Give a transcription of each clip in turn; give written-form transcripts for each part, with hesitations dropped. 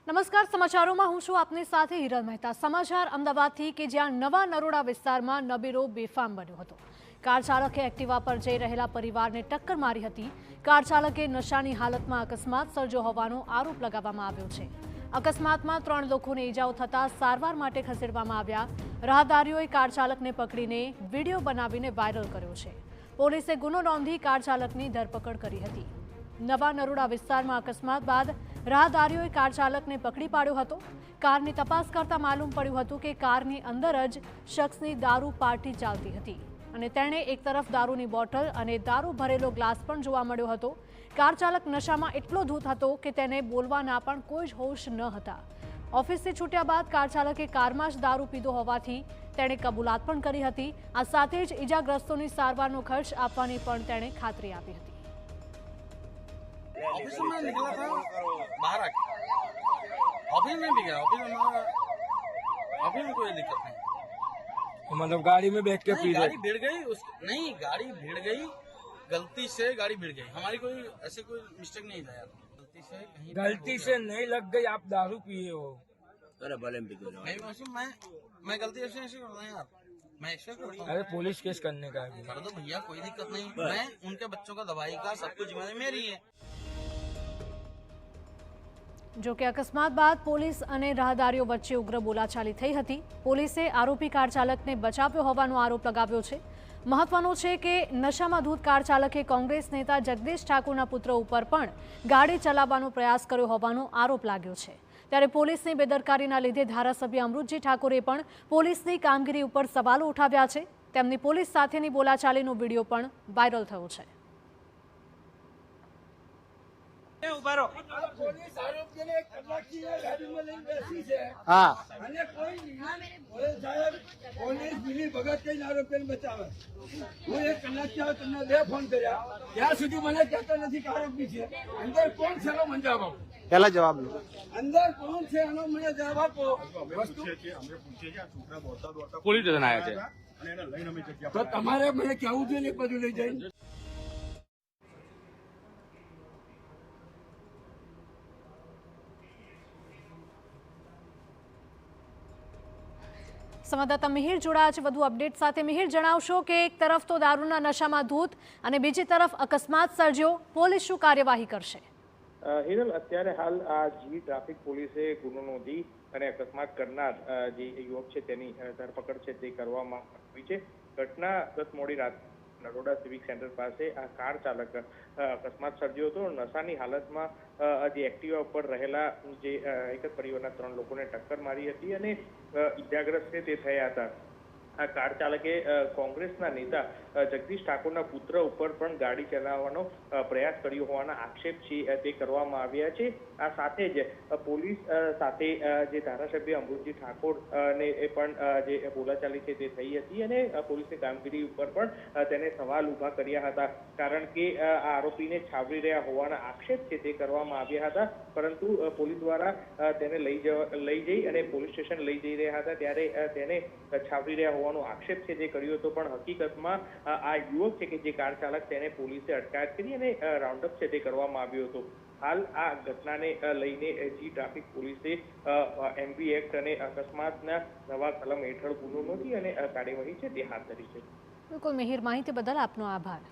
નમસ્કાર, સમાચારોમાં હું છું આપની સાથે હિરલ મહેતા। સમાચાર અમદાવાદથી કે જ્યાં નવા નરોડા વિસ્તારમાં નબીરો બેફામ બન્યો હતો। કાર ચાલકે એક્ટિવા પર જઈ રહેલા પરિવારને ટક્કર મારી હતી। કાર ચાલકે નશાની હાલતમાં અકસ્માત સર્જ્યો હોવાનો આરોપ લગાવવામાં આવ્યો છે। અકસ્માતમાં 3 લોકોને ઈજાઓ થતાં સારવાર માટે ખસેડવામાં આવ્યા। રાહદારીઓએ કાર ચાલકને પકડીને વિડીયો બનાવીને વાયરલ કર્યો છે। પોલીસે ગુનો નોંધી કાર ચાલકની ધરપકડ કરી હતી। નવા નરોડા વિસ્તારમાં અકસ્માત બાદ રાહદારીઓએ કાર ચાલકને પકડી પાડ્યો હતો। કારની તપાસ કરતા માલુમ પડ્યું હતું કે કારની અંદર જ શખ્સની દારૂ પાર્ટી ચાલતી હતી અને તેણે એક તરફ દારૂની બોટલ અને દારૂ ભરેલો ગ્લાસ પણ જોવા મળ્યો હતો। કાર ચાલક નશામાં એટલો ધૂત હતો કે તેને બોલવાના પણ કોઈ જ હોશ ન હતા। ઓફિસથી છૂટ્યા બાદ કાર ચાલકે કારમાં જ દારૂ પીધો હોવાથી તેણે કબૂલાત પણ કરી હતી। આ સાથે જ ઈજાગ્રસ્તોની સારવારનો ખર્ચ આપવાની પણ તેણે ખાતરી આપી હતી। ऑफिस में निकला था बाहर आके ऑफिस में भी गया ऑफिस में कोई दिक्कत नहीं। मतलब गाड़ी में बैठ के पी रहे? गाड़ी भिड़ गई नहीं, गाड़ी भिड़ गई, गलती से गाड़ी भिड़ गई। हमारी कोई ऐसे कोई मिस्टेक नहीं था यार, गलती से नहीं लग गई। आप दारू पिए हो? अरे भले में नहीं वैसे मैं गलती ऐसे ऐसे करता हूँ यार, मैं ऐसे करता हूँ। अरे पुलिस केस करने का है। कर दो भैया, कोई दिक्कत नहीं। मैं उनके बच्चों का दवाई का सब कुछ जिम्मेदारी मेरी है। જો કે અકસ્માત બાદ પોલીસ અને રાહદારીઓ વચ્ચે ઉગ્ર બોલાચાલી થઈ હતી। પોલીસે આરોપી કાર ચાલકને બચાવ્યો હોવાનો આરોપ લગાવ્યો છે। મહત્વનું છે કે નશામાં ધૂત કાર ચાલકે કોંગ્રેસ નેતા જગદીશ ઠાકોરના પુત્ર ઉપર પણ ગાડી ચલાવવાનો પ્રયાસ કર્યો હોવાનો આરોપ લાગ્યો છે। ત્યારે પોલીસની બેદરકારીના લીધે ધારાસભ્ય અમૃતજી ઠાકોરે પણ પોલીસની કામગીરી ઉપર સવાલો ઉઠાવ્યા છે। તેમની પોલીસ સાથેની બોલાચાલીનો વિડીયો પણ વાયરલ થયો છે। પોલીસ આરોપીને કલાકથી ગાડીમાં લઈને બેસી છે। हाँ અને કોઈ પોલીસ સાહેબ પોલીસ મિલી ભગત કઈ આરોપીને બચાવે। હું 1 કલાકથી આવ્યો, તમને 2 ફોન કર્યા, ત્યાં સુધી મને કહેતા નથી કે આરોપી છે। અંદર કોણ છે એનો મને જવાબ આપો। पहला जवाब लो। અંદર કોણ છે એનો મને જવાબ આપો। વસ્તુ પોલીસ સ્ટેશન આવ્યા છે તો તમારે મને કહેવું જોઈએ ને એક બાજુ લઈ જઈને। સંવાદદાતા મિહિર જોડાયા છે વધુ અપડેટ સાથે। મિહિર, જણાવશો કે એક તરફ તો દારૂના નશામાં ધૂત અને બીજી તરફ અકસ્માત સર્જ્યો, પોલીસ શું કાર્યવાહી કરશે? હિરલ, અત્યારે હાલ આ જી ટ્રાફિક પોલીસે ગુનો નોંધી અને અકસ્માત કરનાર જે યુવક છે તેની ધરપકડ છે તે કરવામાં આવી છે। ઘટના ગત મોડી રાત નરોડા સિવિક સેન્ટર પાસે આ કાર ચાલક અકસ્માત સર્જ્યો હતો। નશાની હાલતમાં જે એક્ટિવા ઉપર રહેલા જે એક જ પરિવારના 3 લોકોને ટક્કર મારી હતી અને ઈજાગ્રસ્ત છે તે થયા હતા। આ કાર ચાલકે કોંગ્રેસના નેતા જગદીશ ઠાકોરના પુત્ર ઉપર પણ ગાડી ચલાવવાનો પ્રયાસ કર્યો હોવાના આક્ષેપ છે તે કરવામાં આવ્યા છે। આ સાથે જ પોલીસ સાથે જે ધારાસભ્ય અમૃતજી ઠાકોર ને એ પણ જે બોલાચાલી છે તે થઈ હતી અને પોલીસની કામગીરી ઉપર પણ તેને સવાલ ઉભા કર્યા હતા, કારણ કે આ આરોપીને છાવરી રહ્યા હોવાના આક્ષેપ છે તે કરવામાં આવ્યા હતા। પરંતુ પોલીસ દ્વારા તેને લઈ જઈ અને પોલીસ સ્ટેશન લઈ જઈ રહ્યા હતા ત્યારે તેને છાવરી રહ્યા હોવાનો આક્ષેપ છે તે કર્યો હતો। પણ હકીકતમાં આ યુવક છે કે જે કાર ચાલક તેને પોલીસે અટકાયત કરી અને રાઉન્ડઅપ છે તે કરવામાં આવ્યો હતો। હાલ આ ઘટનાને લઈને જી ટ્રાફિક પોલીસે એમવી એક્ટ અને અકસ્માતના નવા કલમ હેઠળ ગુનો નોંધી અને કાર્યવાહી છે તે હાથ ધરી છે। બિલકુલ મિહિર, માહિતી બદલ આપનો આભાર।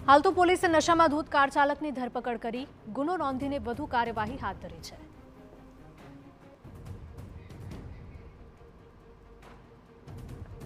હાલ તો પોલીસે નશામાં ધૂત કાર ચાલકની ધરપકડ કરી ગુનો નોંધીને વધુ કાર્યવાહી હાથ ધરી છે।